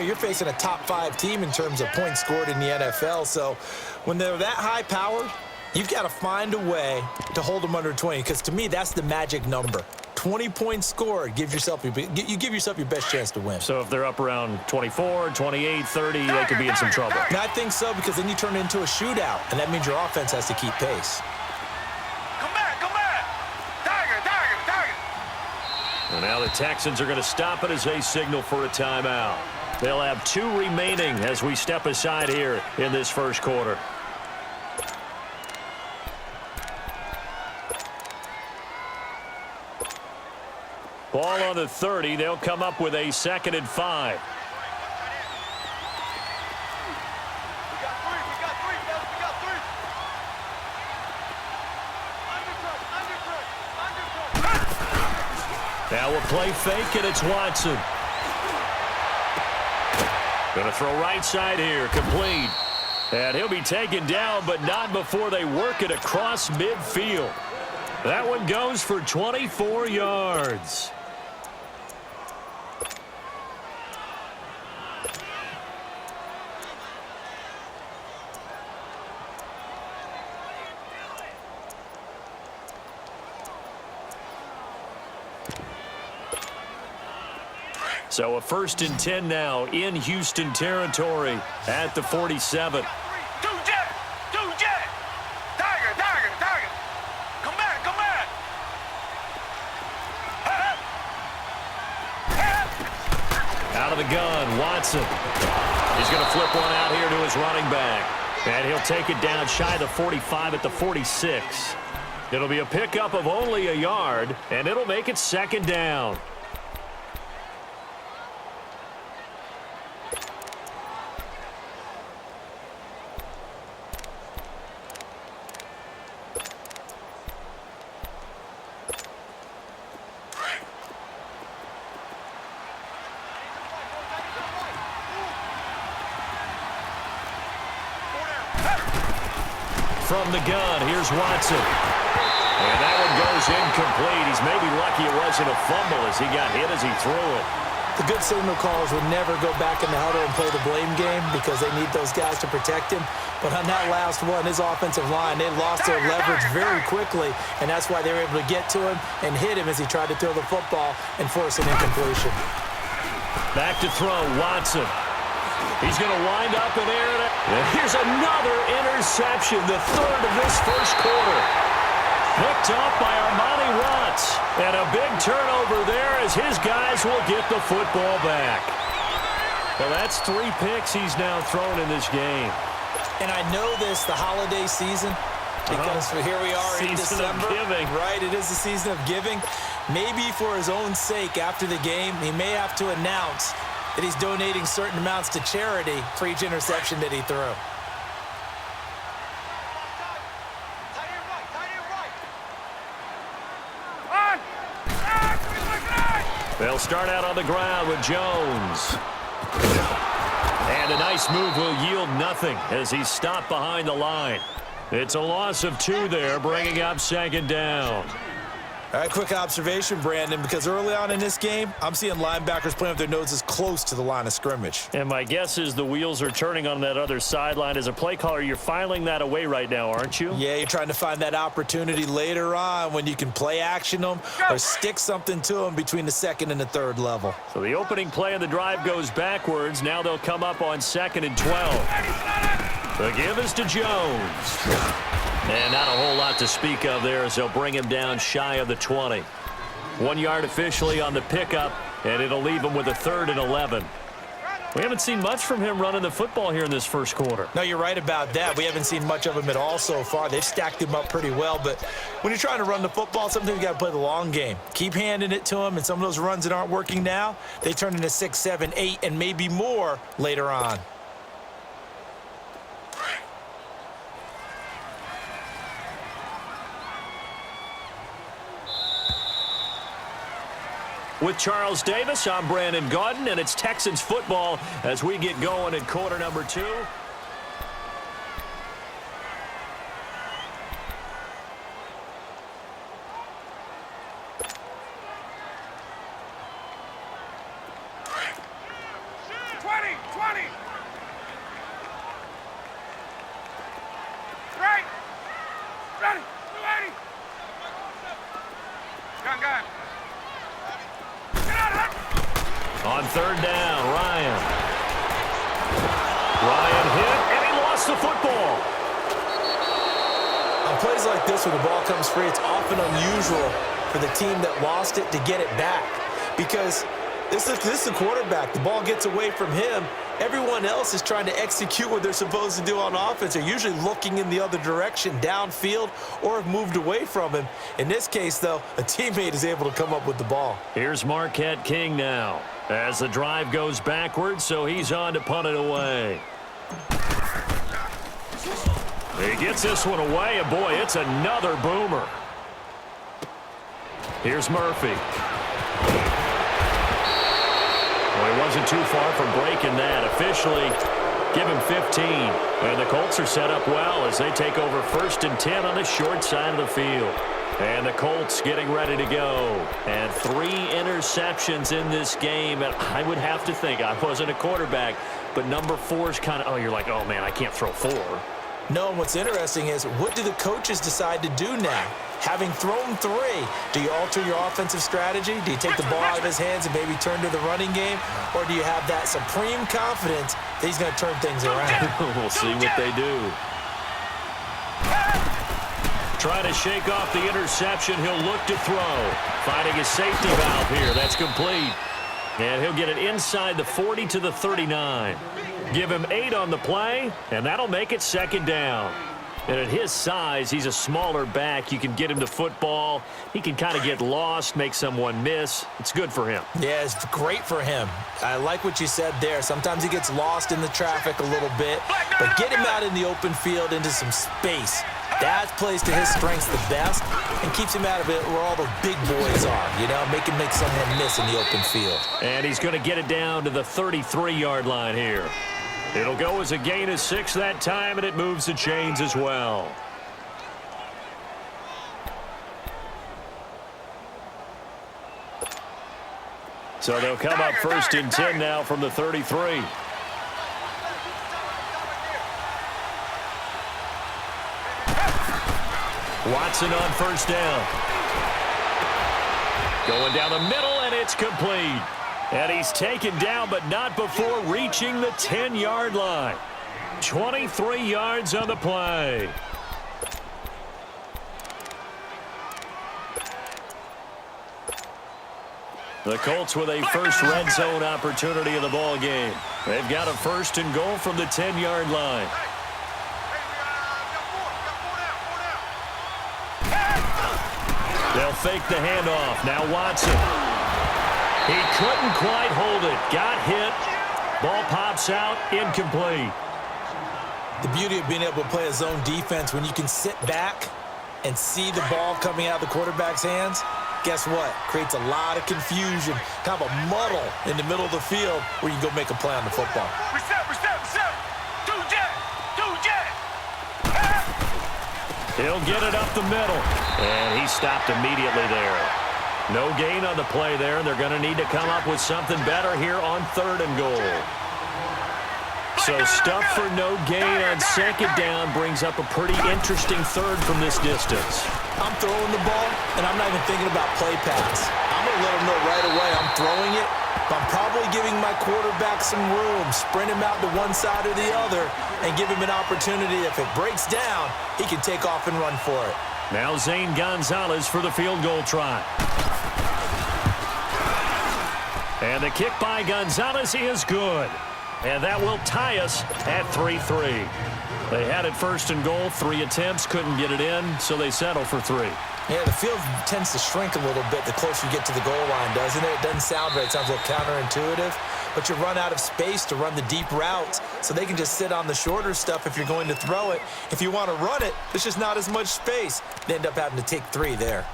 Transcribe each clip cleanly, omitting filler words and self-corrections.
you're facing a top-5 team in terms of points scored in the NFL. So when they're that high-powered, you've got to find a way to hold them under 20, because to me, that's the magic number. 20 points scored, you give yourself your best chance to win. So if they're up around 24, 28, 30, they could be in some trouble. And I think so, because then you turn it into a shootout, and that means your offense has to keep pace. Come back. Target. And now the Texans are going to stop it as they signal for a timeout. They'll have 2 remaining as we step aside here in this first quarter. Ball on the 30. They'll come up with a 2nd and 5. Now we'll play fake, and it's Watson. Going to throw right side here, complete. And he'll be taken down, but not before they work it across midfield. That one goes for 24 yards. So a 1st and 10 now in Houston territory at the 47. Two jet. Target. Come back. Out of the gun, Watson. He's going to flip one out here to his running back. And he'll take it down shy of the 45 at the 46. It'll be a pickup of only a yard, and it'll make it 2nd down. From the gun, here's Watson. And that one goes incomplete. He's maybe lucky it wasn't a fumble as he got hit as he threw it. The good signal callers would never go back in the huddle and play the blame game because they need those guys to protect him. But on that last one, his offensive line, they lost their leverage very quickly, and that's why they were able to get to him and hit him as he tried to throw the football and force an incompletion. Back to throw, Watson. He's going to wind up and air it. And here's another interception, the 3rd of this first quarter. Picked off by Armani Watts. And a big turnover there as his guys will get the football back. Well, that's 3 picks he's now thrown in this game. And I know this, the holiday season, because here we are in December. Season of giving. Right, it is the season of giving. Maybe for his own sake after the game, he may have to announce that he's donating certain amounts to charity for each interception that he threw. They'll start out on the ground with Jones. And a nice move will yield nothing as he's stopped behind the line. It's a loss of 2 there, bringing up 2nd down. All right, quick observation, Brandon, because early on in this game, I'm seeing linebackers playing with their noses close to the line of scrimmage. And my guess is the wheels are turning on that other sideline. As a play caller, you're filing that away right now, aren't you? Yeah, you're trying to find that opportunity later on when you can play action them or stick something to them between the 2nd and the 3rd level. So the opening play of the drive goes backwards. Now they'll come up on 2nd and 12. The give is to Jones. And not a whole lot to speak of there as they'll bring him down shy of the 20. 1 yard officially on the pickup, and it'll leave him with a 3rd and 11. We haven't seen much from him running the football here in this first quarter. No, you're right about that. We haven't seen much of him at all so far. They've stacked him up pretty well, but when you're trying to run the football, sometimes you got to play the long game. Keep handing it to him, and some of those runs that aren't working now, they turn into 6, 7, 8, and maybe more later on. With Charles Davis, I'm Brandon Gaudin, and it's Texans football as we get going in quarter number 2. 20. Right. Ready. 280. Gun. Get out of there. On third down, Ryan hit, and he lost the football. On plays like this where the ball comes free, it's often unusual for the team that lost it to get it back because this is the quarterback. The ball gets away from him. Everyone else is trying to execute what they're supposed to do on offense. They're usually looking in the other direction, downfield, or have moved away from him. In this case, though, a teammate is able to come up with the ball. Here's Marquette King now as the drive goes backwards, so he's on to punt it away. He gets this one away, and boy, it's another boomer. Here's Murphy. Well, he wasn't too far from breaking that. Officially, give him 15. And the Colts are set up well as they take over 1st and 10 on the short side of the field. And the Colts getting ready to go. And 3 interceptions in this game. And I would have to think, I wasn't a quarterback, but number 4 is kind of, you're like, oh, man, I can't throw 4. No, and what's interesting is, what do the coaches decide to do now? Having thrown 3, do you alter your offensive strategy? Do you take the ball out of his hands and maybe turn to the running game? Or do you have that supreme confidence that he's going to turn things around? We'll see what they do. Trying to shake off the interception. He'll look to throw. Finding a safety valve here. That's complete. And he'll get it inside the 40 to the 39. Give him 8 on the play, and that'll make it 2nd down. And at his size, he's a smaller back. You can get him to football. He can kind of get lost, make someone miss. It's good for him. Yeah, it's great for him. I like what you said there. Sometimes he gets lost in the traffic a little bit, but get him out in the open field into some space. That plays to his strengths the best and keeps him out of it where all the big boys are, make him make someone miss in the open field. And he's going to get it down to the 33-yard line here. It'll go as a gain of 6 that time, and it moves the chains as well. So they'll come up 1st and 10 now from the 33. Watson on 1st down. Going down the middle, and it's complete. And he's taken down, but not before reaching the 10-yard line. 23 yards on the play. The Colts with a first red zone opportunity in the ball game. They've got a 1st and goal from the 10-yard line. They'll fake the handoff. Now Watson. He couldn't quite hold it. Got hit. Ball pops out. Incomplete. The beauty of being able to play a zone defense when you can sit back and see the ball coming out of the quarterback's hands, guess what? Creates a lot of confusion, kind of a muddle in the middle of the field where you can go make a play on the football. Reset. 2 jet. He'll get it up the middle. And he stopped immediately there. No gain on the play there, and they're going to need to come up with something better here on 3rd and goal. So stuff for no gain on 2nd down brings up a pretty interesting 3rd from this distance. I'm throwing the ball, and I'm not even thinking about play pass. I'm going to let them know right away I'm throwing it, but I'm probably giving my quarterback some room, sprint him out to one side or the other, and give him an opportunity. If it breaks down, he can take off and run for it. Now Zane Gonzalez for the field goal try. And the kick by Gonzalez is good. And that will tie us at 3-3. They had it 1st and goal, 3 attempts, couldn't get it in, so they settle for 3. Yeah, the field tends to shrink a little bit the closer you get to the goal line, doesn't it? It doesn't sound right. It sounds a little counterintuitive. But you run out of space to run the deep routes, so they can just sit on the shorter stuff if you're going to throw it. If you want to run it, there's just not as much space. They end up having to take 3 there.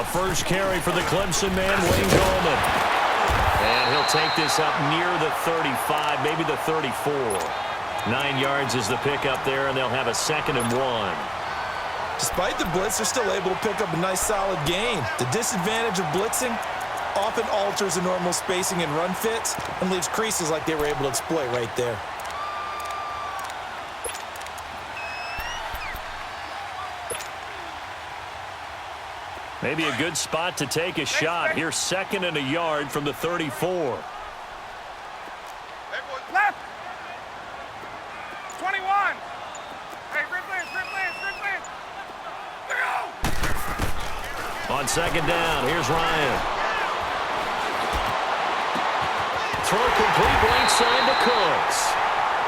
A first carry for the Clemson man, Wayne Gallman. And he'll take this up near the 35, maybe the 34. 9 yards is the pickup there, and they'll have a 2nd and 1. Despite the blitz, they're still able to pick up a nice solid gain. The disadvantage of blitzing often alters the normal spacing and run fits and leaves creases like they were able to exploit right there. Maybe a good spot to take a shot. Here's 2nd and a yard from the 34. Left. 21. Hey, rip Lance. On 2nd down, here's Ryan. Throw complete right side to Cooks.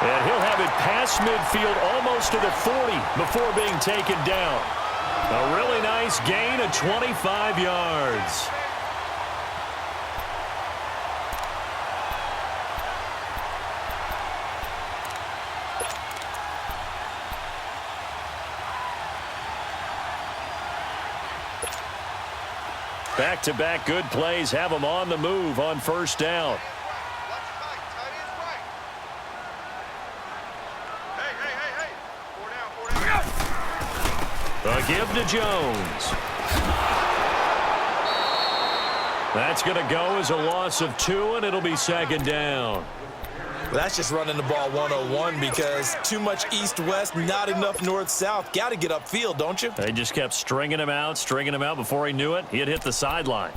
And he'll have it past midfield almost to the 40 before being taken down. A really nice gain of 25 yards. Back-to-back good plays have them on the move on 1st down. A give to Jones. That's going to go as a loss of 2, and it'll be 2nd down. Well, that's just running the ball 101 because too much east-west, not enough north-south. Got to get upfield, don't you? They just kept stringing him out. Before he knew it, he had hit the sideline.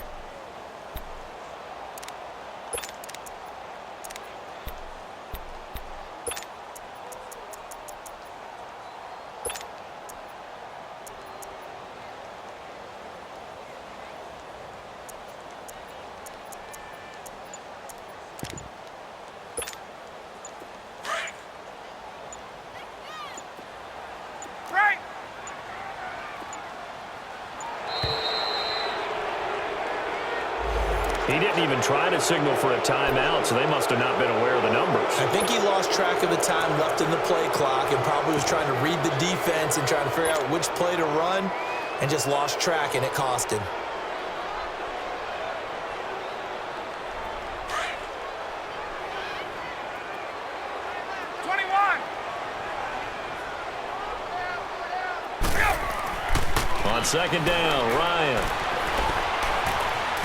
He didn't even try to signal for a timeout, so they must have not been aware of the numbers. I think he lost track of the time left in the play clock and probably was trying to read the defense and trying to figure out which play to run and just lost track, and it cost him. On 2nd down, Ryan.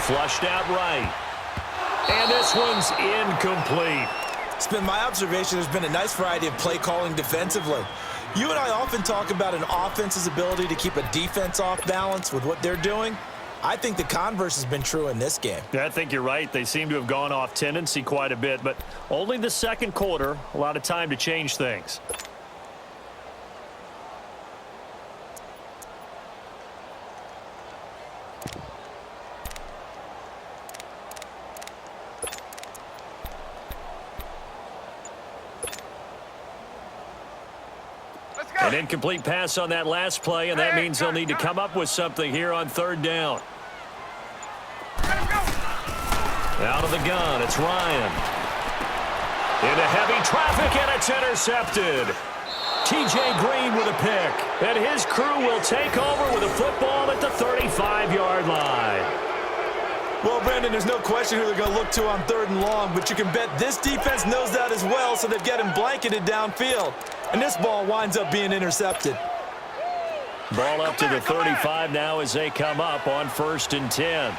Flushed out right. And this one's incomplete. It's been my observation there's been a nice variety of play calling defensively. You and I often talk about an offense's ability to keep a defense off balance with what they're doing. I think the converse has been true in this game. Yeah, I think you're right. They seem to have gone off tendency quite a bit, but only the 2nd quarter, a lot of time to change things. An incomplete pass on that last play, and that means they'll need to come up with something here on 3rd down. Out of the gun, it's Ryan. Into heavy traffic, and it's intercepted. T.J. Green with a pick, and his crew will take over with a football at the 35-yard line. Well, Brandon, there's no question who they're going to look to on 3rd and long, but you can bet this defense knows that as well, so they've got him blanketed downfield. And this ball winds up being intercepted. Ball up to the 35 now as they come up on 1st and 10.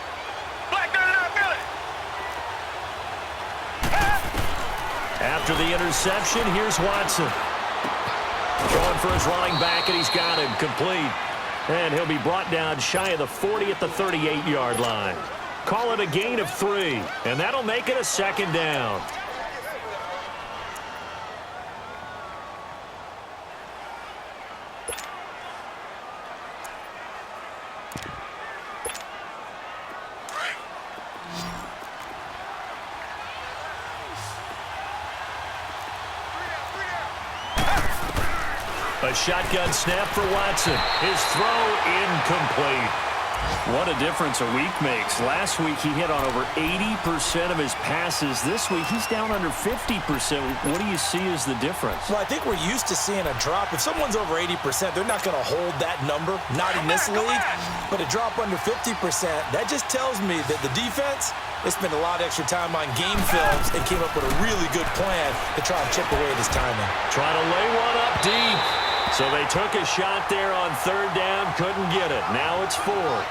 After the interception, here's Watson. Going for his running back, and he's got him complete. And he'll be brought down shy of the 40 at the 38-yard line. Call it a gain of 3, and that'll make it a 2nd down. A shotgun snap for Watson. His throw incomplete. What a difference a week makes. Last week he hit on over 80% of his passes. This week he's down under 50%. What do you see as the difference? Well, I think we're used to seeing a drop. If someone's over 80%, they're not going to hold that number, not in this league. But a drop under 50%, that just tells me that the defense, they spent a lot of extra time on game films and came up with a really good plan to try and chip away at his timing. Trying to lay one up deep. So they took a shot there on third down, couldn't get it. Now it's fourth.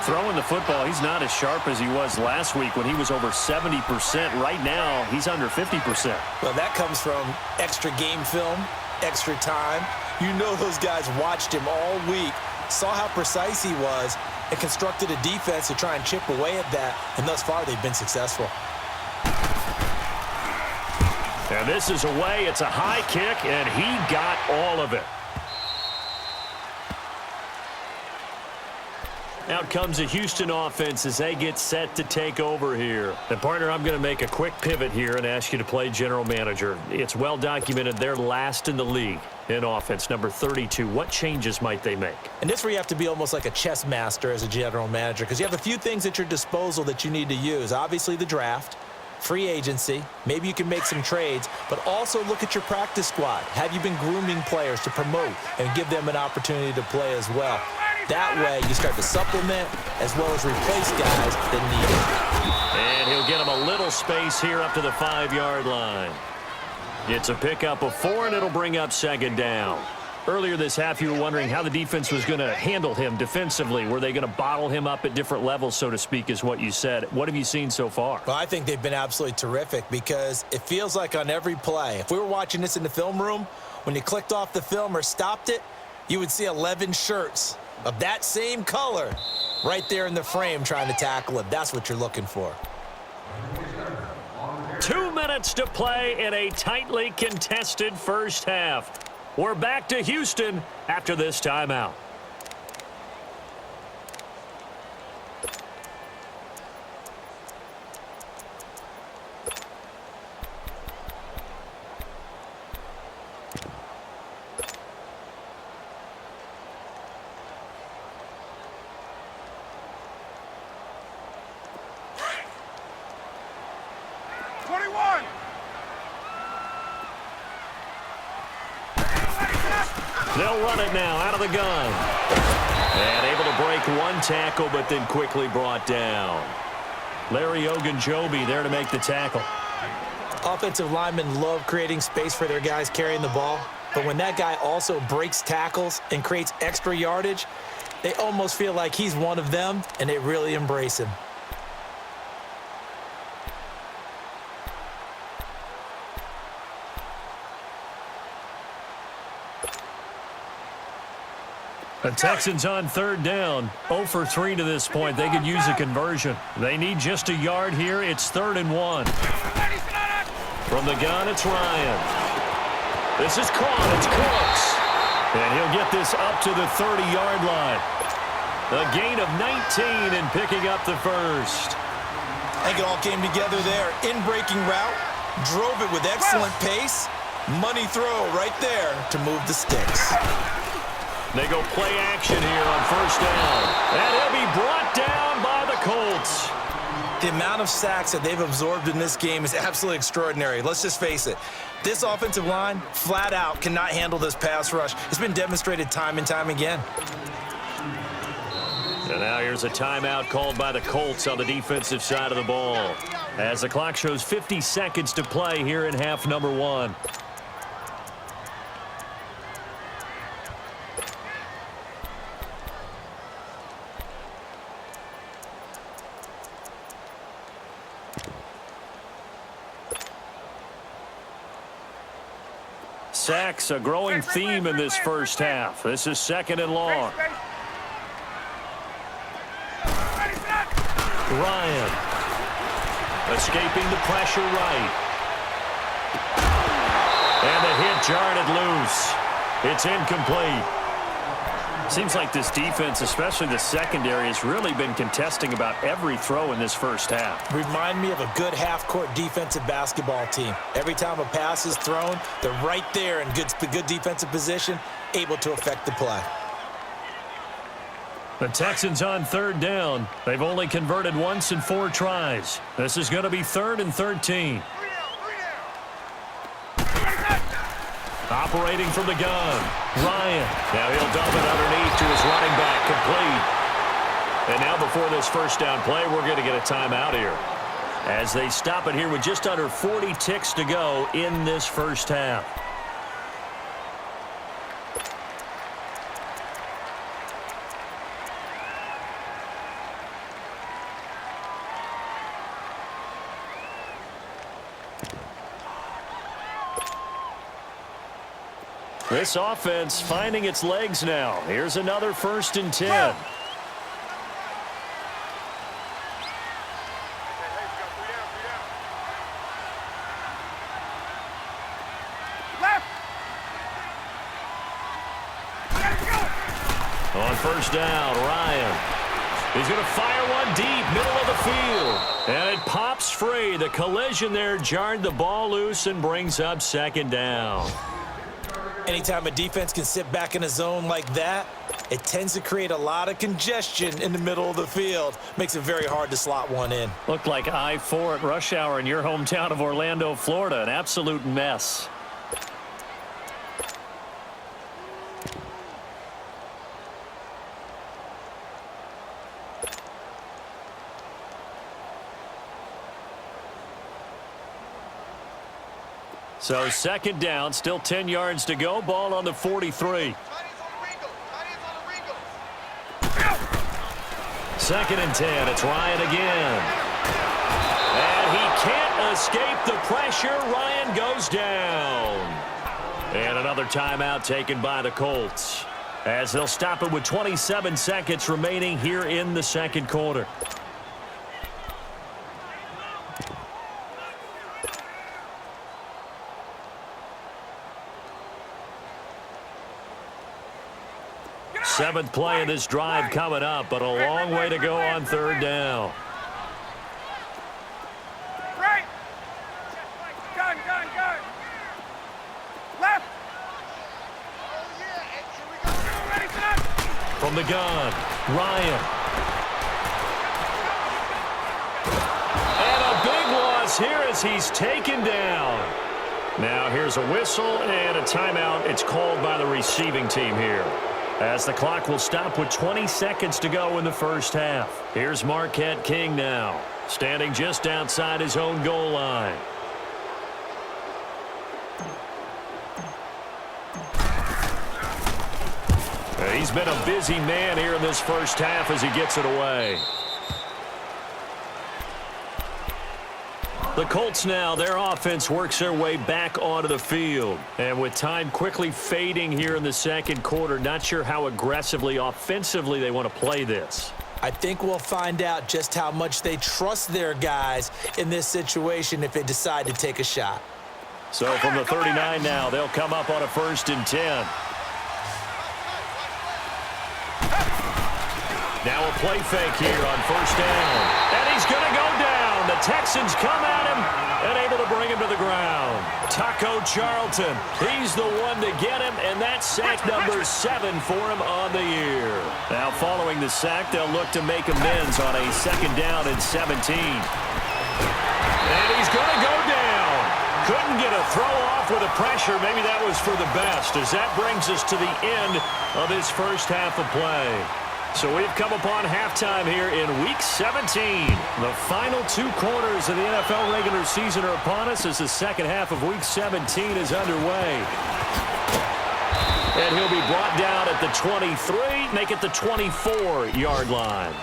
Throwing the football, he's not as sharp as he was last week when he was over 70%. Right now, he's under 50%. Well, that comes from extra game film, extra time. You know those guys watched him all week, saw how precise he was, and constructed a defense to try and chip away at that, and thus far they've been successful. And this is away. It's a high kick, and he got all of it. Out comes the Houston offense as they get set to take over here. And, partner, I'm going to make a quick pivot here and ask you to play general manager. It's well documented they're last in the league in offense, number 32. What changes might they make? And this is where you have to be almost like a chess master as a general manager because you have a few things at your disposal that you need to use. Obviously, the draft, free agency, maybe you can make some trades, but also look at your practice squad. Have you been grooming players to promote and give them an opportunity to play as well? That way, you start to supplement as well as replace guys that need it. And he'll get him a little space here up to the 5-yard line. It's a pickup of 4, and it'll bring up second down. Earlier this half, you were wondering how the defense was going to handle him defensively. Were they going to bottle him up at different levels, so to speak, is what you said. What have you seen so far? Well, I think they've been absolutely terrific because it feels like on every play, if we were watching this in the film room, when you clicked off the film or stopped it, you would see 11 shirts of that same color right there in the frame trying to tackle it. That's what you're looking for. 2 minutes to play in a tightly contested first half. We're back to Houston after this timeout. They'll run it now out of the gun. And able to break one tackle, but then quickly brought down. Larry Ogunjobi there to make the tackle. Offensive linemen love creating space for their guys carrying the ball, but when that guy also breaks tackles and creates extra yardage, they almost feel like he's one of them, and they really embrace him. The Texans on third down, 0 for 3 to this point. They could use a conversion. They need just a yard here. It's 3rd and 1. From the gun, it's Ryan. This is caught. It's Cooks. And he'll get this up to the 30-yard line. A gain of 19 and picking up the first. I think it all came together there. In-breaking route, drove it with excellent pace. Money throw right there to move the sticks. They go play action here on first down. And he'll be brought down by the Colts. The amount of sacks that they've absorbed in this game is absolutely extraordinary. Let's just face it. This offensive line, flat out, cannot handle this pass rush. It's been demonstrated time and time again. And now here's a timeout called by the Colts on the defensive side of the ball. As the clock shows 50 seconds to play here in half number 1. Sacks, a growing theme in this first half. This is 2nd and long. Ryan escaping the pressure right. And the hit jarred it loose. It's incomplete. Seems like this defense, especially the secondary, has really been contesting about every throw in this first half. Remind me of a good half-court defensive basketball team. Every time a pass is thrown, they're right there in good defensive position, able to affect the play. The Texans on third down. They've only converted once in 4 tries. This is going to be 3rd and 13. Operating from the gun. Ryan. Now he'll dump it underneath to his running back. Complete. And now before this first down play, we're going to get a timeout here, as they stop it here with just under 40 ticks to go in this first half. This offense finding its legs now. Here's another 1st and 10. On first down, Ryan. He's going to fire one deep, middle of the field. And it pops free. The collision there jarred the ball loose and brings up 2nd down. Anytime a defense can sit back in a zone like that, it tends to create a lot of congestion in the middle of the field. Makes it very hard to slot one in. Looked like I-4 at rush hour in your hometown of Orlando, Florida. An absolute mess. So 2nd down, still 10 yards to go. Ball on the 43. 2nd and 10. It's Ryan again. And he can't escape the pressure. Ryan goes down. And another timeout taken by the Colts, as they'll stop it with 27 seconds remaining here in the 2nd quarter. Seventh play of this drive coming up, but a long way to go on 3rd down. Right. Gun. Left. Ready, son. From the gun, Ryan. And a big loss here as he's taken down. Now here's a whistle and a timeout. It's called by the receiving team here, as the clock will stop with 20 seconds to go in the first half. Here's Marquette King now, standing just outside his own goal line. He's been a busy man here in this first half as he gets it away. The Colts now, their offense works their way back onto the field. And with time quickly fading here in the 2nd quarter, not sure how aggressively, offensively they want to play this. I think we'll find out just how much they trust their guys in this situation if they decide to take a shot. So from the 39 now, they'll come up on a 1st and 10. Now a play fake here on 1st down. And he's going to go down. The Texans come at him and able to bring him to the ground. Taco Charlton, he's the one to get him, and that's sack number 7 for him on the year. Now following the sack, they'll look to make amends on a 2nd down and 17. And he's going to go down. Couldn't get a throw off with the pressure. Maybe that was for the best, as that brings us to the end of this first half of play. So we've come upon halftime here in Week 17. The final 2 quarters of the NFL regular season are upon us as the 2nd half of Week 17 is underway. And he'll be brought down at the 23, make it the 24-yard line.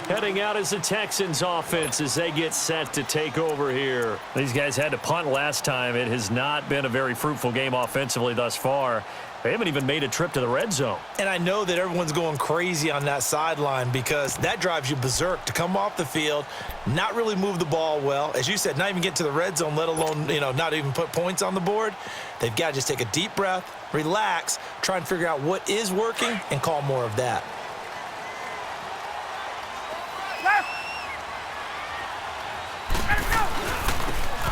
Heading out is the Texans offense as they get set to take over here. These guys had to punt last time. It has not been a very fruitful game offensively thus far. They haven't even made a trip to the red zone. And I know that everyone's going crazy on that sideline because that drives you berserk to come off the field, not really move the ball well. As you said, not even get to the red zone, let alone, not even put points on the board. They've got to just take a deep breath, relax, try and figure out what is working and call more of that.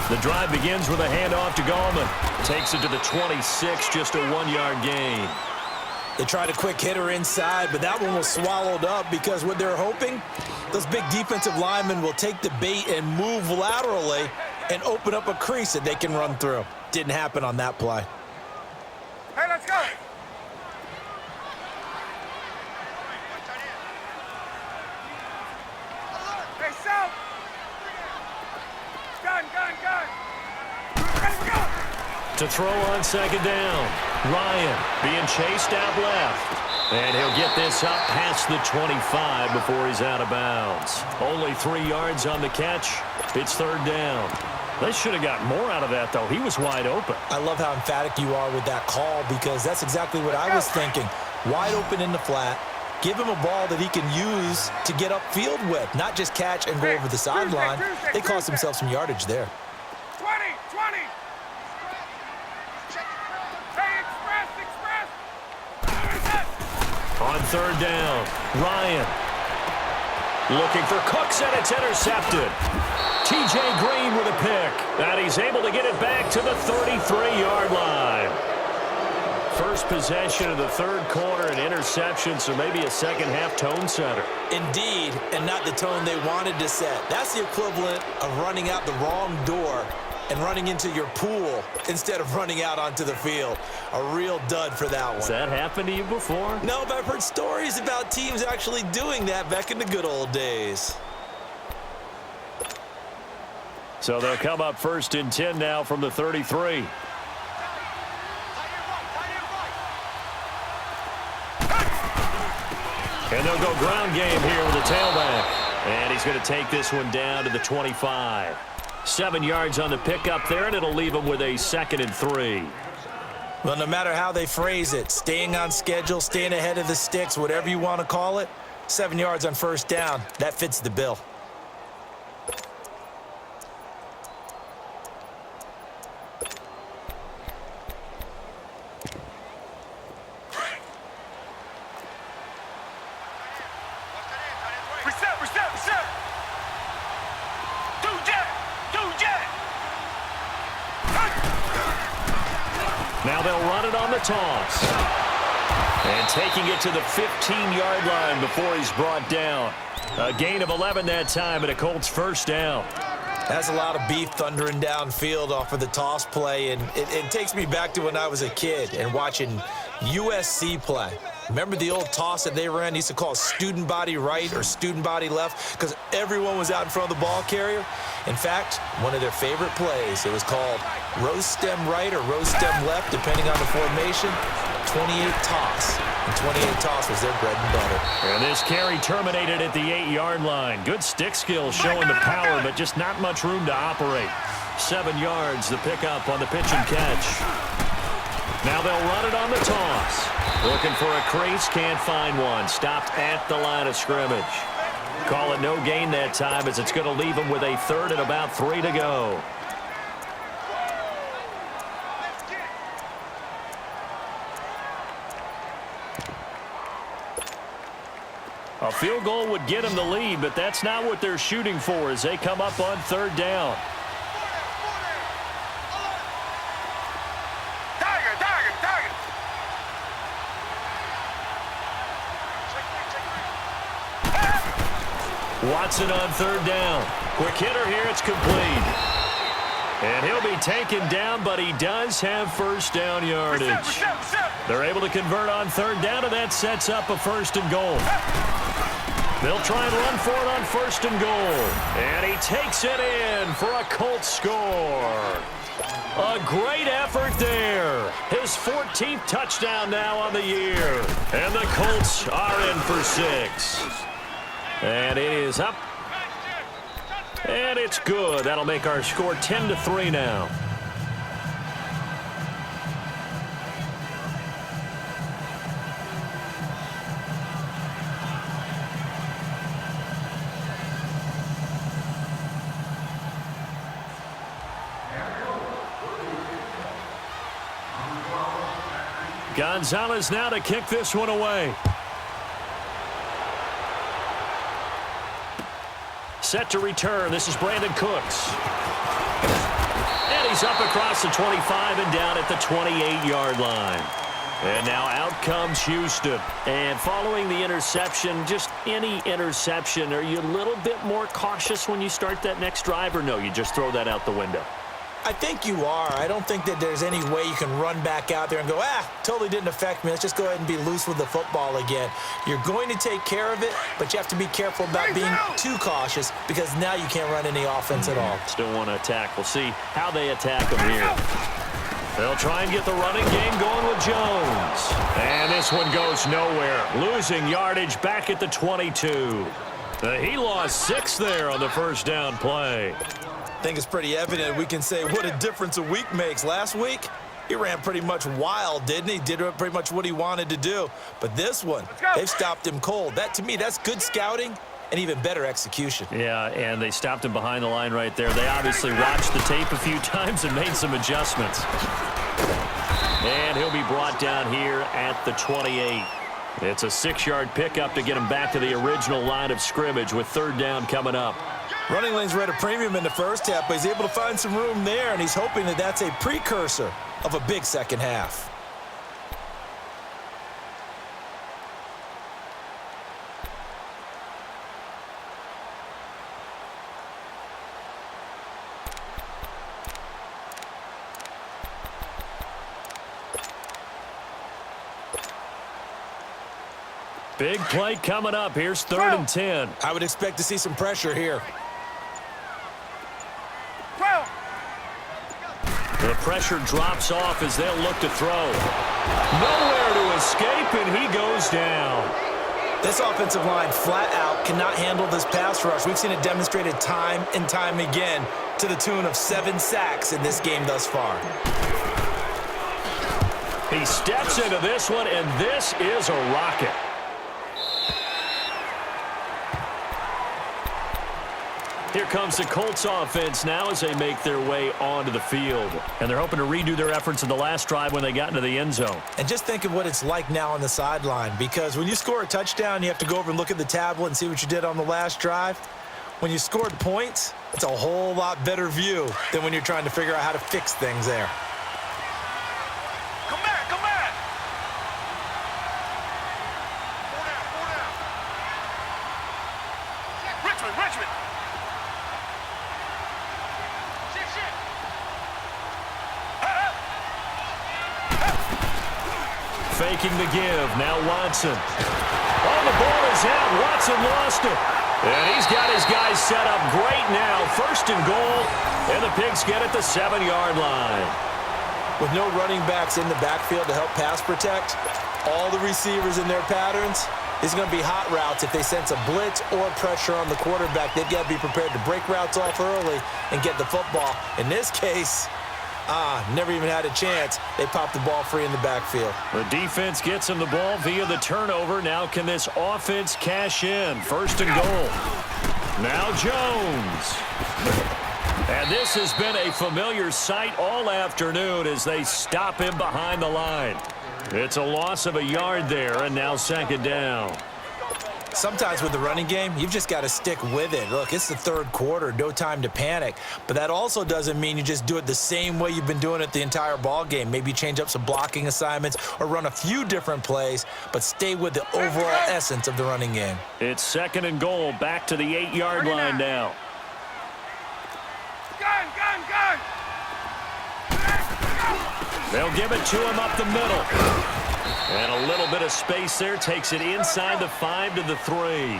The drive begins with a handoff to Gallman. Takes it to the 26, just a 1-yard gain. They tried a quick hitter inside, but that one was swallowed up because what they're hoping, those big defensive linemen will take the bait and move laterally and open up a crease that they can run through. Didn't happen on that play. Hey, let's go. Hey, South. Gun. Ready to go. To throw on second down. Ryan being chased out left. And he'll get this up past the 25 before he's out of bounds. Only 3 yards on the catch. It's third down. They should have got more out of that, though. He was wide open. I love how emphatic you are with that call because that's exactly what I was thinking. Wide open in the flat. Give him a ball that he can use to get upfield with, not just catch and go over the sideline. They cost themselves some yardage there. 20. Hey, express. On third down, Ryan looking for Cooks, and it's intercepted. T.J. Green with a pick, and he's able to get it back to the 33-yard line. First possession of the third quarter, an interception, so maybe a second-half tone setter. Indeed, and not the tone they wanted to set. That's the equivalent of running out the wrong door and running into your pool instead of running out onto the field. A real dud for that one. Has that happened to you before? No, but I've heard stories about teams actually doing that back in the good old days. So they'll come up first and 10 now from the 33. And they'll go ground game here with the tailback. And he's going to take this one down to the 25. 7 yards on the pickup there, and it'll leave him with a 2nd and 3. Well, no matter how they phrase it, staying on schedule, staying ahead of the sticks, whatever you want to call it, 7 yards on first down, that fits the bill. Reset. Do jet. Now they'll run it on the toss. And taking it to the 15-yard line before he's brought down. A gain of 11 that time, and a Colts first down. That's a lot of beef thundering downfield off of the toss play, and it takes me back to when I was a kid and watching USC play. Remember the old toss that they ran? They used to call it student body right or student body left because everyone was out in front of the ball carrier. In fact, one of their favorite plays, it was called rose stem right or rose stem left, depending on the formation, 28 toss. And 28 toss was their bread and butter. And this carry terminated at the 8-yard line. Good stick skills showing the power, but just not much room to operate. 7 yards, the pickup on the pitch and catch. Now they'll run it on the toss. Looking for a crease, can't find one. Stopped at the line of scrimmage. Call it no gain that time as it's going to leave him with a 3rd and about 3 to go. A field goal would get him the lead, but that's not what they're shooting for as they come up on 3rd down. Watson on 3rd down. Quick hitter here, it's complete. And he'll be taken down, but he does have first down yardage. They're able to convert on 3rd down, and that sets up a 1st and goal. They'll try and run for it on 1st and goal. And he takes it in for a Colts score. A great effort there. His 14th touchdown now on the year. And the Colts are in for 6. And it is up. And it's good. That'll make our score 10-3 now. Gonzalez now to kick this one away. Set to return. This is Brandon Cooks. And he's up across the 25 and down at the 28-yard line. And now out comes Houston. And following the interception, just any interception, are you a little bit more cautious when you start that next drive, or no, you just throw that out the window? I think you are. I don't think that there's any way you can run back out there and go, totally didn't affect me. Let's just go ahead and be loose with the football again. You're going to take care of it, but you have to be careful about being too cautious because now you can't run any offense at all. Still want to attack. We'll see how they attack them here. They'll try and get the running game going with Jones. And this one goes nowhere. Losing yardage back at the 22. He lost 6 there on the first down play. I think it's pretty evident. We can say what a difference a week makes. Last week, he ran pretty much wild, didn't he? Did pretty much what he wanted to do. But this one, they've stopped him cold. That, to me, that's good scouting and even better execution. Yeah, and they stopped him behind the line right there. They obviously watched the tape a few times and made some adjustments. And he'll be brought down here at the 28. It's a 6-yard pickup to get him back to the original line of scrimmage with 3rd down coming up. Running lanes were at a premium in the first half, but he's able to find some room there, and he's hoping that that's a precursor of a big second half. Big play coming up. Here's 3rd and 10. I would expect to see some pressure here. The pressure drops off as they'll look to throw. Nowhere to escape, and he goes down. This offensive line flat out cannot handle this pass rush. We've seen it demonstrated time and time again to the tune of 7 sacks in this game thus far. He steps into this one, and this is a rocket. Here comes the Colts offense now as they make their way onto the field. And they're hoping to redo their efforts in the last drive when they got into the end zone. And just think of what it's like now on the sideline, because when you score a touchdown, you have to go over and look at the tablet and see what you did on the last drive. When you scored points, it's a whole lot better view than when you're trying to figure out how to fix things there. Come back, come back. 4 down, 4 down. Richmond. Faking the give. Now Watson. Oh, the ball is out. Watson lost it. And he's got his guys set up great now. 1st and goal. And the Pigs get at the 7-yard line. With no running backs in the backfield to help pass protect, all the receivers in their patterns, it's going to be hot routes. If they sense a blitz or pressure on the quarterback, they've got to be prepared to break routes off early and get the football. In this case, never even had a chance. They popped the ball free in the backfield. The defense gets him the ball via the turnover. Now can this offense cash in? 1st and goal. Now Jones. And this has been a familiar sight all afternoon as they stop him behind the line. It's a loss of a yard there, and now 2nd down. Sometimes with the running game, you've just got to stick with it. Look, it's the 3rd quarter, no time to panic. But that also doesn't mean you just do it the same way you've been doing it the entire ball game. Maybe change up some blocking assignments or run a few different plays, but stay with the overall essence of the running game. It's 2nd and goal, back to the 8-yard line now. Gun. They'll give it to him up the middle. And a little bit of space there, takes it inside the 5 to the 3.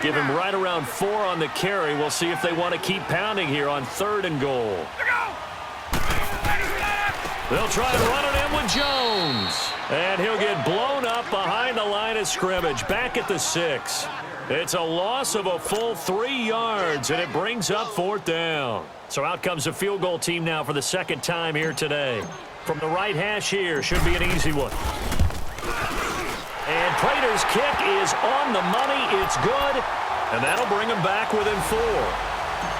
Give him right around 4 on the carry. We'll see if they want to keep pounding here on 3rd and goal. They'll try and run it in with Jones. And he'll get blown up behind the line of scrimmage, back at the 6. It's a loss of a full 3 yards, and it brings up 4th down. So out comes the field goal team now for the 2nd time here today. From the right hash here, should be an easy one. And Prater's kick is on the money. It's good, and that'll bring him back within 4.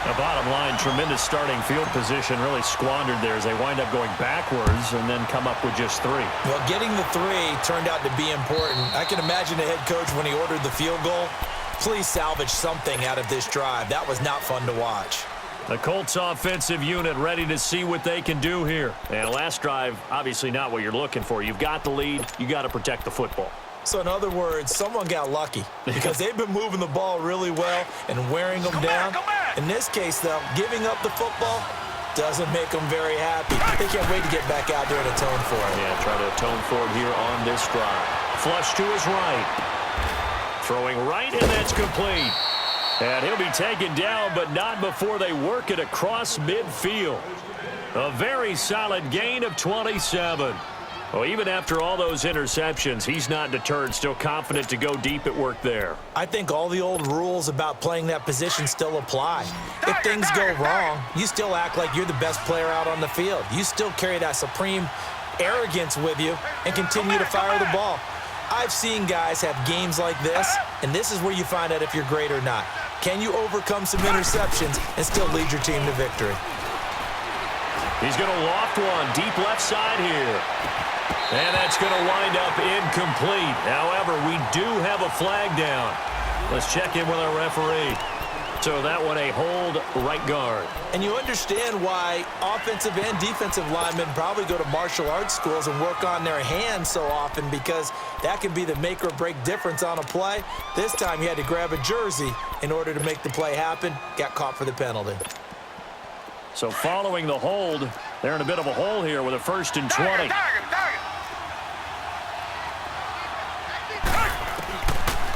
The bottom line, tremendous starting field position, really squandered there as they wind up going backwards and then come up with just 3. Well, getting the 3 turned out to be important. I can imagine the head coach when he ordered the field goal, please salvage something out of this drive. That was not fun to watch. The Colts offensive unit ready to see what they can do here. And last drive, obviously not what you're looking for. You've got the lead. You got to protect the football. So in other words, someone got lucky because they've been moving the ball really well and wearing them down. In this case, though, giving up the football doesn't make them very happy. They can't wait to get back out there and atone for it. Yeah, try to atone for it here on this drive. Flush to his right. Throwing right, and that's complete. And he'll be taken down, but not before they work it across midfield. A very solid gain of 27. Well, even after all those interceptions, he's not deterred, still confident to go deep at work there. I think all the old rules about playing that position still apply. If things go wrong, you still act like you're the best player out on the field. You still carry that supreme arrogance with you and continue to fire the ball. I've seen guys have games like this, and this is where you find out if you're great or not. Can you overcome some interceptions and still lead your team to victory? He's going to loft one deep left side here. And that's going to wind up incomplete. However, we do have a flag down. Let's check in with our referee. So that one a hold right guard. And you understand why offensive and defensive linemen probably go to martial arts schools and work on their hands so often, because that can be the make or break difference on a play. This time he had to grab a jersey in order to make the play happen. Got caught for the penalty. So following the hold, they're in a bit of a hole here with a 1st and 20.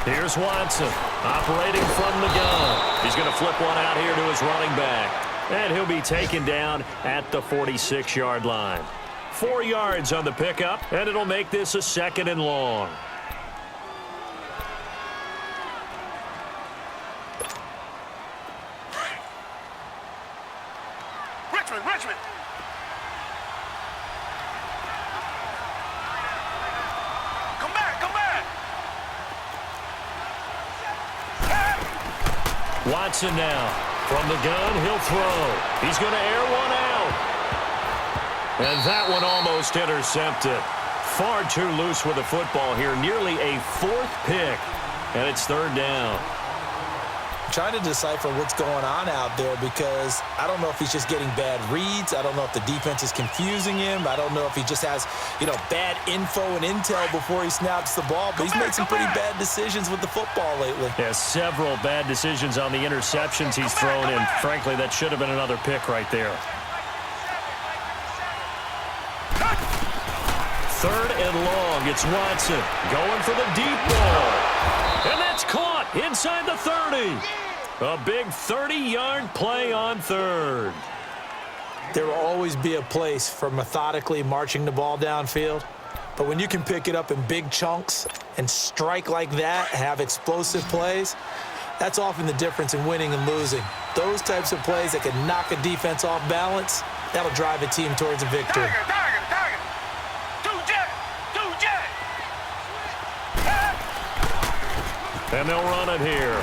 Here's Watson, operating from the gun. He's going to flip one out here to his running back. And he'll be taken down at the 46-yard line. 4 yards on the pickup, and it'll make this a 2nd and long. Richmond. Come back. Watson now. From the gun, he'll throw. He's going to air one out. And that one almost intercepted. Far too loose with the football here. Nearly a 4th pick. And it's 3rd down. Trying to decipher what's going on out there, because I don't know if he's just getting bad reads. I don't know if the defense is confusing him. I don't know if he just has, bad info and intel before he snaps the ball. But he's made some pretty bad decisions with the football lately. Yeah, several bad decisions on the interceptions he's thrown, and frankly, that should have been another pick right there. 3rd and long. It's Watson going for the deep ball. And that's caught inside the 30. A big 30-yard play on 3rd. There will always be a place for methodically marching the ball downfield. But when you can pick it up in big chunks and strike like that, have explosive plays, that's often the difference in winning and losing. Those types of plays that can knock a defense off balance, that'll drive a team towards a victory. And they'll run it here.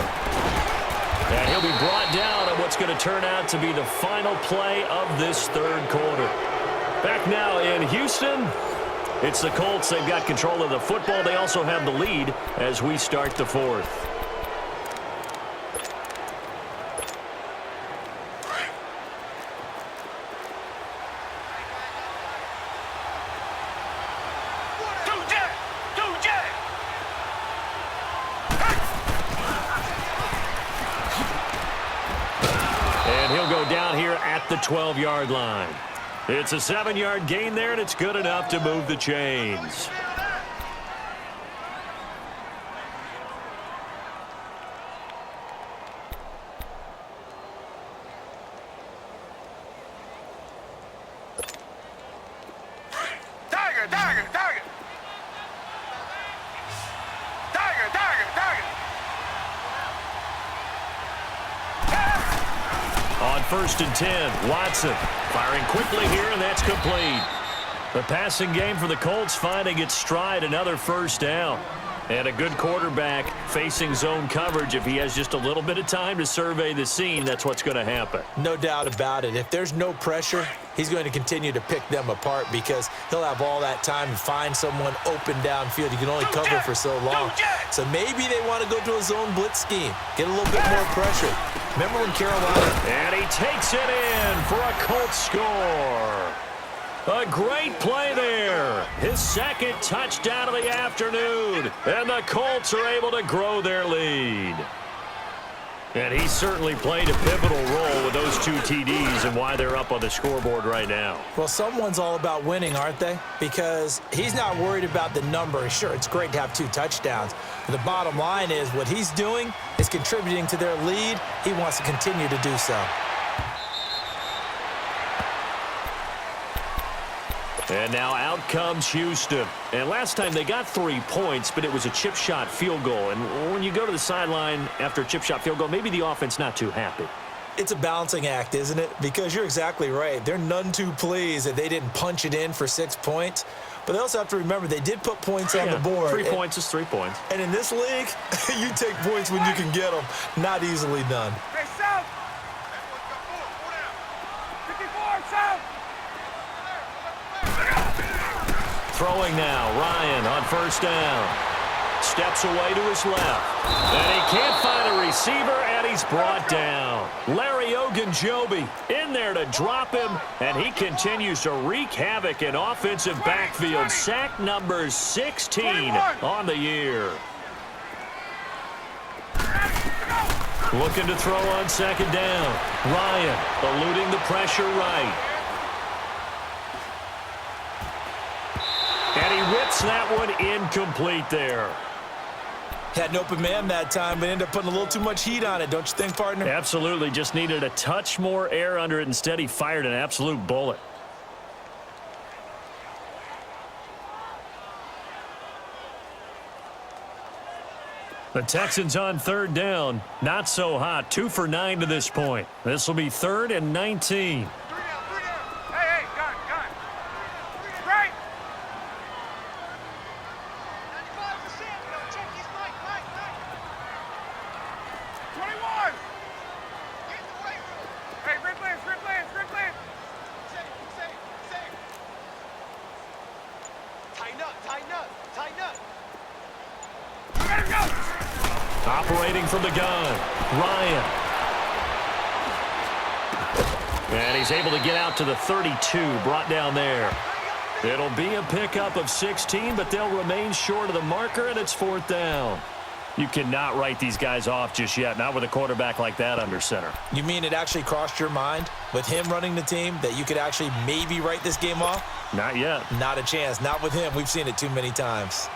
And he'll be brought down on what's going to turn out to be the final play of this 3rd quarter. Back now in Houston, it's the Colts. They've got control of the football. They also have the lead as we start the 4th. The 12-yard line. It's a 7-yard gain there, and it's good enough to move the chains. On 1st and 10, Watson firing quickly here, and that's complete. The passing game for the Colts finding its stride, another 1st down. And a good quarterback facing zone coverage. If he has just a little bit of time to survey the scene, that's what's going to happen. No doubt about it. If there's no pressure, he's going to continue to pick them apart, because he'll have all that time to find someone open downfield. You can only cover for so long. So maybe they want to go to a zone blitz scheme, get a little bit more pressure. Remember when Carolina... And he takes it in for a Colts score. A great play there. His second touchdown of the afternoon. And the Colts are able to grow their lead. And he certainly played a pivotal role with those 2 TDs and why they're up on the scoreboard right now. Well, someone's all about winning, aren't they? Because he's not worried about the number. Sure, it's great to have 2 touchdowns. But the bottom line is what he's doing is contributing to their lead. He wants to continue to do so. And now out comes Houston. And last time they got 3 points, but it was a chip shot field goal. And when you go to the sideline after a chip shot field goal, maybe the offense not too happy. It's a balancing act, isn't it? Because you're exactly right. They're none too pleased that they didn't punch it in for 6 points. But they also have to remember they did put points on the board. 3 points is 3 points. And in this league, you take points when you can get them. Not easily done. Hey, South! 54, South! Throwing now, Ryan on first down. Steps away to his left. And he can't find a receiver, and he's brought down. Larry Ogunjobi in there to drop him, and he continues to wreak havoc in offensive backfield. Sack number 16 on the year. Looking to throw on second down. Ryan eluding the pressure right. And he whips that one incomplete there. Had an open man that time, but ended up putting a little too much heat on it, don't you think, partner? Absolutely. Just needed a touch more air under it. Instead, he fired an absolute bullet. The Texans on third down. Not so hot. 2 for 9 to this point. This will be 3rd and 19. Hey, gun. Right! 21! Hey, Rick Lance! Tighten up! Let him go! Operating from the gun. Ryan. And he's able to get out to the 32, brought down there. It'll be a pickup of 16, but they'll remain short of the marker, and it's 4th down. You cannot write these guys off just yet, not with a quarterback like that under center. You mean it actually crossed your mind with him running the team that you could actually maybe write this game off? Not yet. Not a chance. Not with him. We've seen it too many times.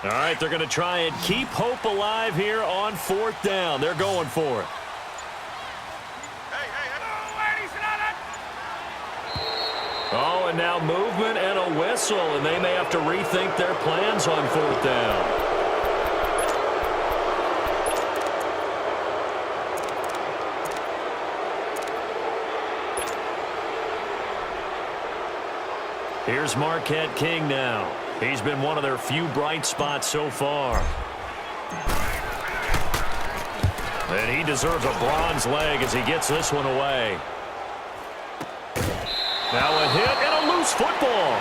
All right, they're going to try and keep hope alive here on 4th down. They're going for it. Oh, and now movement and a whistle, and they may have to rethink their plans on 4th down. Here's Marquette King now. He's been one of their few bright spots so far. And he deserves a bronze leg as he gets this one away. Now a hit and a loose football.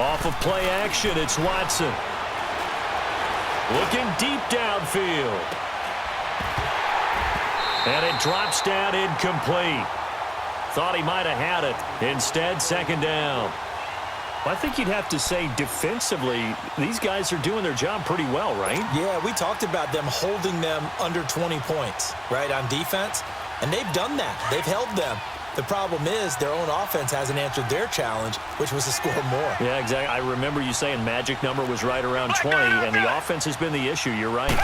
Off of play action, it's Watson. Looking deep downfield. And it drops down incomplete. Thought he might have had it. Instead, 2nd down. I think you'd have to say defensively, these guys are doing their job pretty well, right? Yeah, we talked about them holding them under 20 points, right, on defense. And they've done that. They've held them. The problem is their own offense hasn't answered their challenge, which was to score more. Yeah, exactly. I remember you saying magic number was right around 20, and the offense has been the issue. You're right.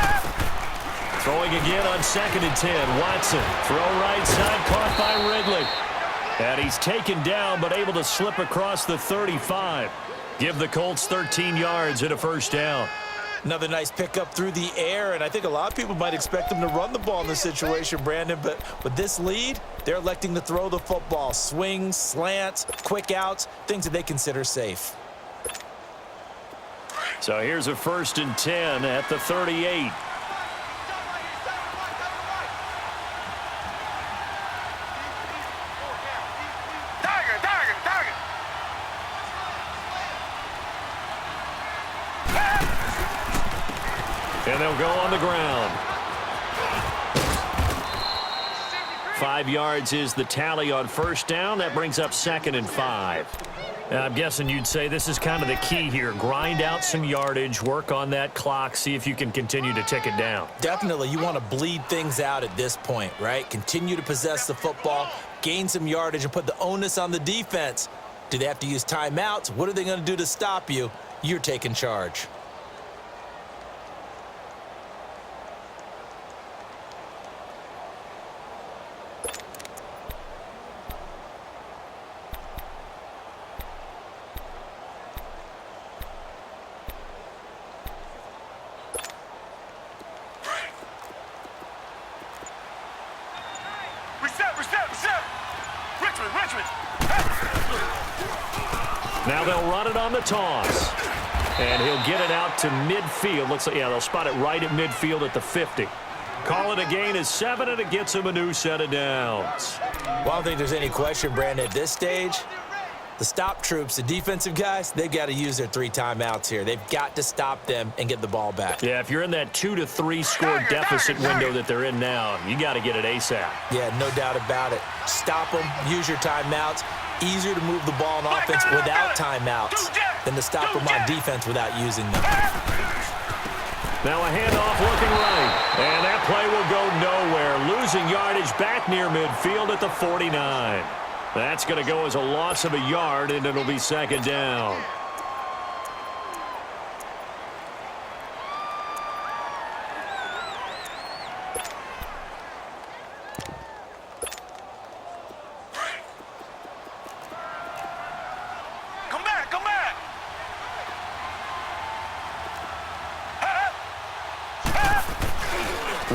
Throwing again on 2nd and 10. Watson, throw right side, caught by Ridley. And he's taken down, but able to slip across the 35. Give the Colts 13 yards and a first down. Another nice pickup through the air, and I think a lot of people might expect them to run the ball in this situation, Brandon, but with this lead, they're electing to throw the football. Swings, slants, quick outs, things that they consider safe. So here's a 1st and 10 at the 38. And they'll go on the ground. 5 yards is the tally on first down. That brings up 2nd and 5. I'm guessing you'd say this is kind of the key here. Grind out some yardage, work on that clock, see if you can continue to tick it down. Definitely, you want to bleed things out at this point, right? Continue to possess the football, gain some yardage, and put the onus on the defense. Do they have to use timeouts? What are they going to do to stop you? You're taking charge. Now they'll run it on the toss. And he'll get it out to midfield. Looks like, yeah, they'll spot it right at midfield at the 50. Call it a gain of 7, and it gets him a new set of downs. Well, I don't think there's any question, Brandon, at this stage. The stop troops, the defensive guys, they've got to use their 3 timeouts here. They've got to stop them and get the ball back. Yeah, if you're in that 2 to 3 score deficit window that they're in now, you got to get it ASAP. Yeah, no doubt about it. Stop them, use your timeouts. Easier to move the ball on offense without timeouts than to stop them on defense without using them. Now a handoff looking right. And that play will go nowhere. Losing yardage back near midfield at the 49. That's going to go as a loss of a yard, and it'll be 2nd down.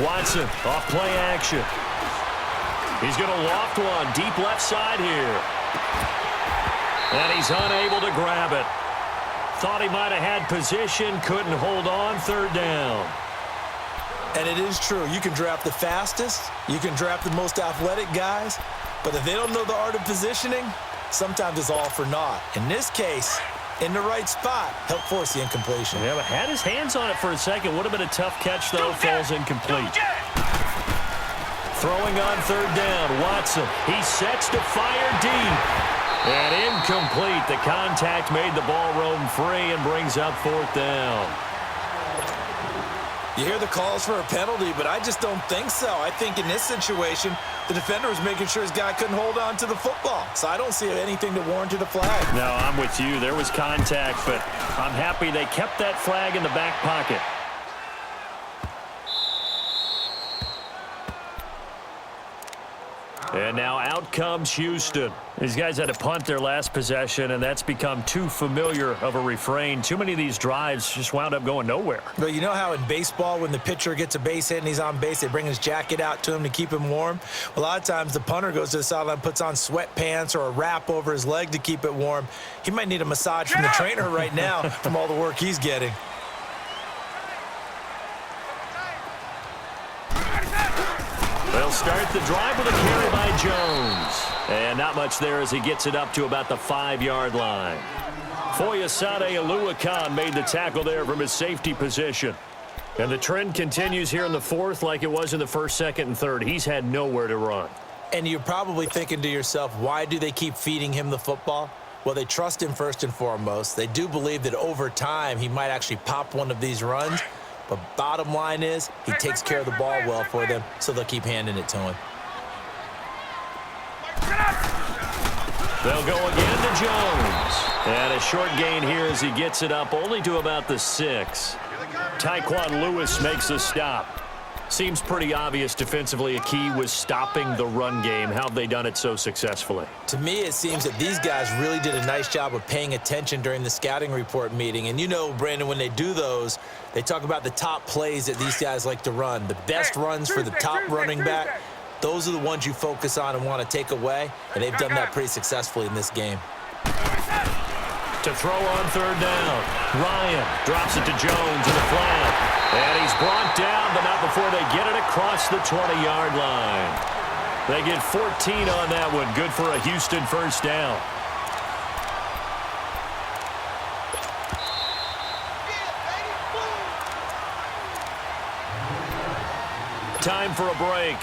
Watson off play action. He's going to loft one deep left side here. And he's unable to grab it. Thought he might have had position, couldn't hold on, 3rd down. And it is true. You can draft the fastest, you can draft the most athletic guys, but if they don't know the art of positioning, sometimes it's all for naught. In this case, in the right spot, help force the incompletion. Yeah, but had his hands on it for a second. Would have been a tough catch, though. Falls incomplete. Throwing on 3rd down, Watson. He sets to fire deep. And incomplete. The contact made the ball roam free and brings up 4th down. You hear the calls for a penalty, but I just don't think so. I think in this situation, the defender was making sure his guy couldn't hold on to the football. So I don't see anything that warranted a flag. No, I'm with you. There was contact, but I'm happy they kept that flag in the back pocket. And now out comes Houston. These guys had to punt their last possession, and that's become too familiar of a refrain. Too many of these drives just wound up going nowhere. But you know how in baseball, when the pitcher gets a base hit and he's on base, they bring his jacket out to him to keep him warm? A lot of times the punter goes to the sideline, puts on sweatpants or a wrap over his leg to keep it warm. He might need a massage from the trainer right now from all the work he's getting. They'll start the drive with a carry by Jones. And not much there as he gets it up to about the 5-yard line. Foyesade Oluwakan made the tackle there from his safety position. And the trend continues here in the 4th like it was in the 1st, 2nd, and 3rd. He's had nowhere to run. And you're probably thinking to yourself, why do they keep feeding him the football? Well, they trust him first and foremost. They do believe that over time he might actually pop one of these runs. But bottom line is he takes care of the ball well for them, so they'll keep handing it to him. They'll go again to Jones. And a short gain here as he gets it up only to about the 6. Tyquan Lewis makes a stop. Seems pretty obvious defensively a key was stopping the run game. How have they done it so successfully? To me, it seems that these guys really did a nice job of paying attention during the scouting report meeting. And you know, Brandon, when they do those, they talk about the top plays that these guys like to run, the best runs for the top running back. Those are the ones you focus on and want to take away, and they've done that pretty successfully in this game. To throw on third down. Ryan drops it to Jones in the flat. And he's brought down, but not before they get it across the 20-yard line. They get 14 on that one. Good for a Houston first down. Time for a break.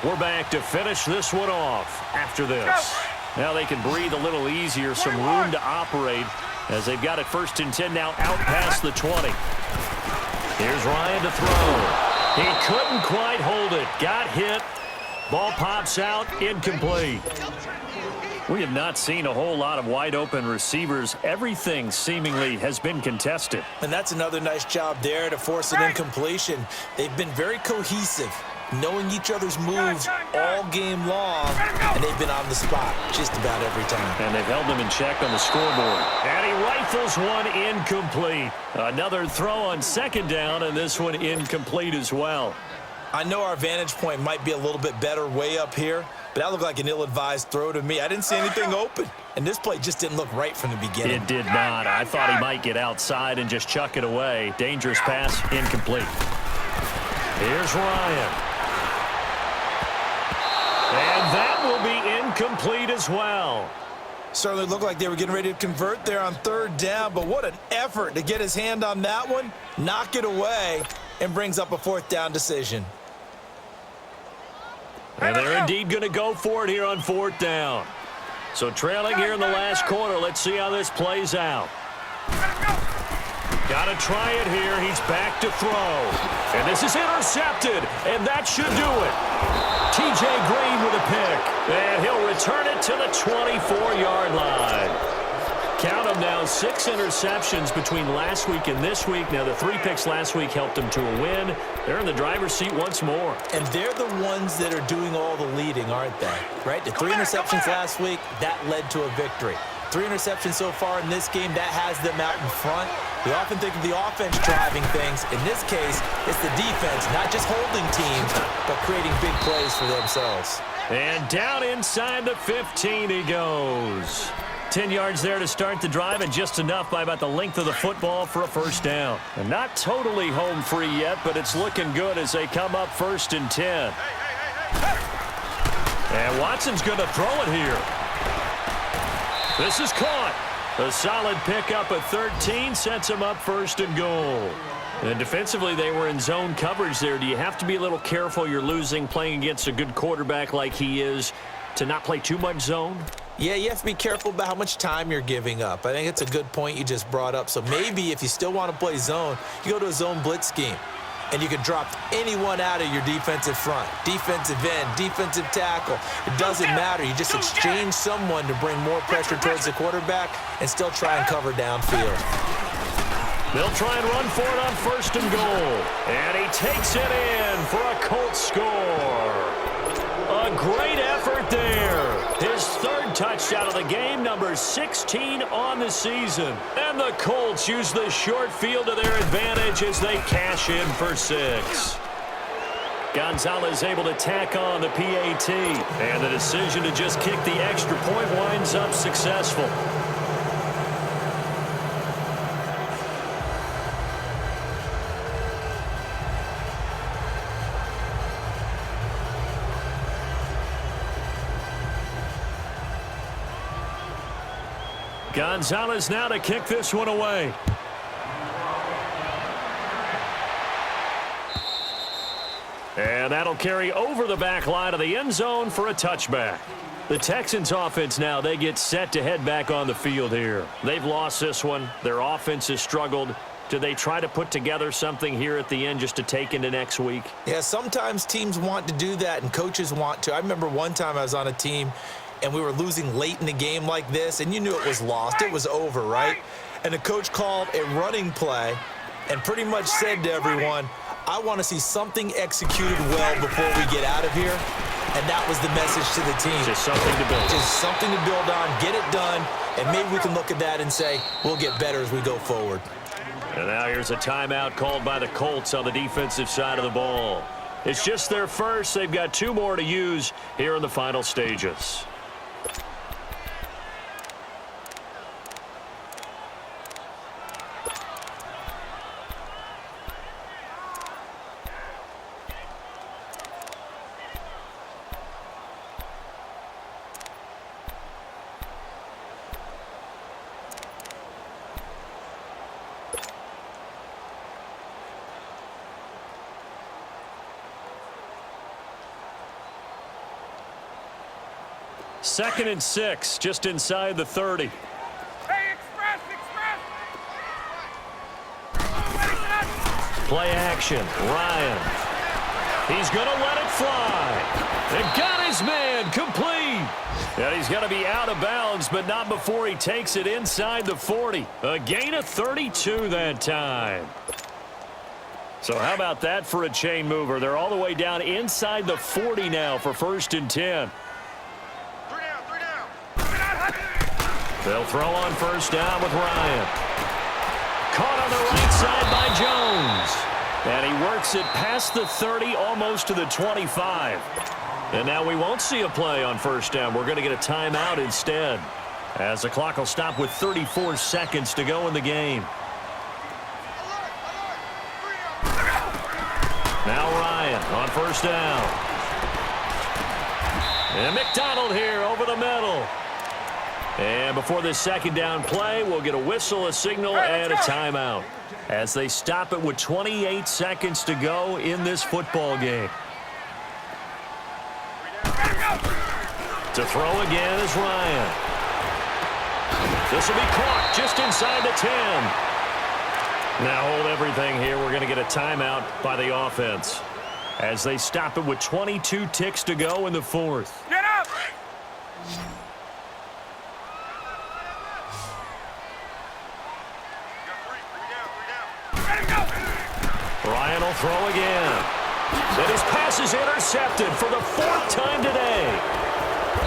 We're back to finish this one off after this. Now they can breathe a little easier, some room to operate as they've got it 1st and 10 now out past the 20. Here's Ryan to throw. He couldn't quite hold it. Got hit. Ball pops out. Incomplete. We have not seen a whole lot of wide open receivers. Everything seemingly has been contested. And that's another nice job there to force an incompletion. They've been very cohesive, knowing each other's moves all game long, and they've been on the spot just about every time. And they've held them in check on the scoreboard. And he rifles one incomplete. Another throw on 2nd down, and this one incomplete as well. I know our vantage point might be a little bit better way up here, but that looked like an ill-advised throw to me. I didn't see anything open, and this play just didn't look right from the beginning. It did not. I thought he might get outside and just chuck it away. Dangerous pass, incomplete. Here's Ryan. And that will be incomplete as well. Certainly looked like they were getting ready to convert there on 3rd down, but what an effort to get his hand on that one, knock it away, and brings up a 4th down decision. And they're indeed going to go for it here on 4th down. So trailing here in the last quarter. Let's see how this plays out. Got to try it here. He's back to throw. And this is intercepted, and that should do it. T.J. Green with a pick, and he'll return it to the 24-yard line. Count them now, 6 interceptions between last week and this week. Now, the 3 picks last week helped them to a win. They're in the driver's seat once more. And they're the ones that are doing all the leading, aren't they? Right? The 3 interceptions last week, that led to a victory. 3 interceptions so far in this game, that has them out in front. We often think of the offense driving things. In this case, it's the defense, not just holding teams, but creating big plays for themselves. And down inside the 15 he goes. 10 yards there to start the drive, and just enough by about the length of the football for a first down. And not totally home free yet, but it's looking good as they come up 1st and 10. And Watson's going to throw it here. This is caught. A solid pickup at 13 sets him up 1st and goal. And defensively, they were in zone coverage there. Do you have to be a little careful? You're losing, playing against a good quarterback like he is, to not play too much zone? Yeah, you have to be careful about how much time you're giving up. I think it's a good point you just brought up. So maybe if you still want to play zone, you go to a zone blitz scheme. And you can drop anyone out of your defensive front, defensive end, defensive tackle. It doesn't matter. You just exchange someone to bring more pressure towards the quarterback and still try and cover downfield. They'll try and run for it on 1st and goal. And he takes it in for a Colts score. A great effort there. His 3rd touchdown of the game, number 16 on the season. And the Colts use the short field to their advantage as they cash in for 6. Gonzalez able to tack on the PAT. And the decision to just kick the extra point winds up successful. Gonzalez now to kick this one away. And that'll carry over the back line of the end zone for a touchback. The Texans offense now, they get set to head back on the field here. They've lost this one. Their offense has struggled. Do they try to put together something here at the end just to take into next week? Yeah, sometimes teams want to do that and coaches want to. I remember one time I was on a team and we were losing late in the game like this, and you knew it was lost. It was over, right? And the coach called a running play and pretty much said to everyone, I want to see something executed well before we get out of here. And that was the message to the team. Just something to build. Just something to build on, get it done, and maybe we can look at that and say, we'll get better as we go forward. And now here's a timeout called by the Colts on the defensive side of the ball. It's just their first. They've got 2 more to use here in the final stages. Second and 6, just inside the 30. Hey, express! Play action. Ryan. He's going to let it fly. And got his man complete. And he's going to be out of bounds, but not before he takes it inside the 40. A gain of 32 that time. So how about that for a chain mover? They're all the way down inside the 40 now for 1st and 10. They'll throw on 1st down with Ryan. Caught on the right side by Jones. And he works it past the 30, almost to the 25. And now we won't see a play on 1st down. We're going to get a timeout instead, as the clock will stop with 34 seconds to go in the game. Now Ryan on 1st down. And McDonald here over the middle. And before this 2nd down play, we'll get a whistle, a signal, and a timeout as they stop it with 28 seconds to go in this football game. To throw again is Ryan. This will be caught just inside the 10. Now hold everything here. We're going to get a timeout by the offense as they stop it with 22 ticks to go in the 4th. Get up! Ryan will throw again. And his pass is intercepted for the 4th time today.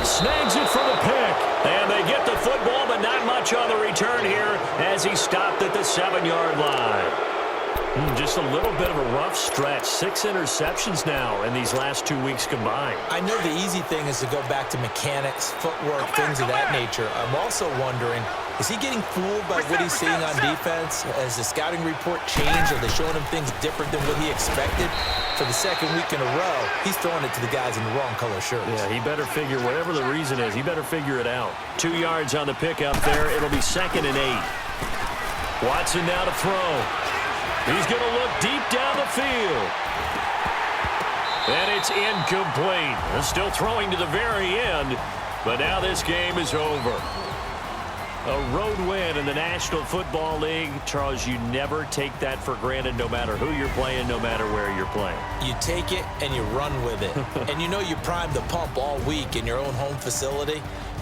Snags it for the pick. And they get the football, but not much on the return here as he stopped at the 7-yard line. Just a little bit of a rough stretch. 6 interceptions now in these last 2 weeks combined. I know the easy thing is to go back to mechanics, footwork, things of that nature. I'm also wondering, is he getting fooled by what he's seeing on defense? Has the scouting report changed? Are they showing him things different than what he expected? For the 2nd week in a row, he's throwing it to the guys in the wrong color shirts. Yeah, he better figure, whatever the reason is, he better figure it out. 2 yards on the pickup there. It'll be 2nd and 8. Watson now to throw. He's going to look deep down the field. And it's incomplete. They're still throwing to the very end, but now this game is over. A road win in the National Football League. Charles, you never take that for granted, no matter who you're playing, no matter where you're playing. You take it and you run with it. And you know you primed the pump all week in your own home facility.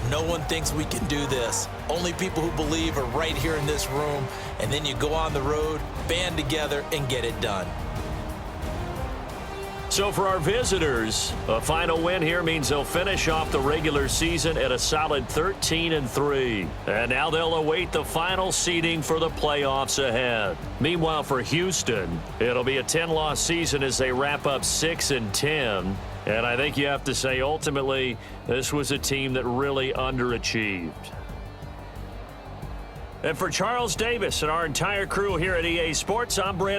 No one thinks we can do this. Only people who believe are right here in this room. And then you go on the road, band together, and get it done. So for our visitors, a final win here means they'll finish off the regular season at a solid 13-3. And now they'll await the final seeding for the playoffs ahead. Meanwhile, for Houston, it'll be a 10-loss season as they wrap up 6-10. And I think you have to say, ultimately, this was a team that really underachieved. And for Charles Davis and our entire crew here at EA Sports, I'm Brandon.